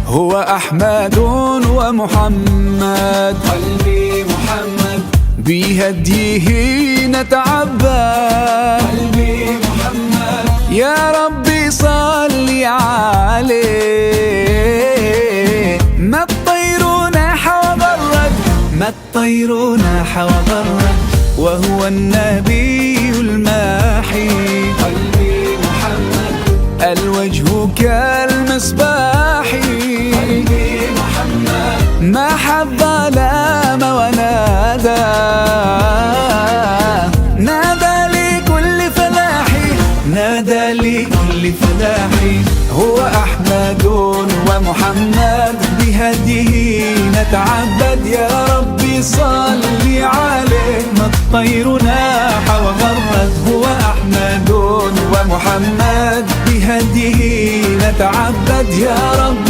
هو أحمد ومحمد، قلبي محمد بهديه نتعبد. قلبي محمد يا ربي صل عليه، ما الطير ناح وغرد، ما الطير ناح وغرد، وهو النبي الماحي. قلبي محمد الوجه كالمصباح، قلبي محمد ما حب ظلام ونادى، نادى لكل فلاحي، نادى لكل فلاحي. هو أحمد ومحمد، بهديه نتعبد. يا ربي صل عليه، ما الطير ناح وغرد. هو أحمد ومحمد، بهديه نتعبد. يا رب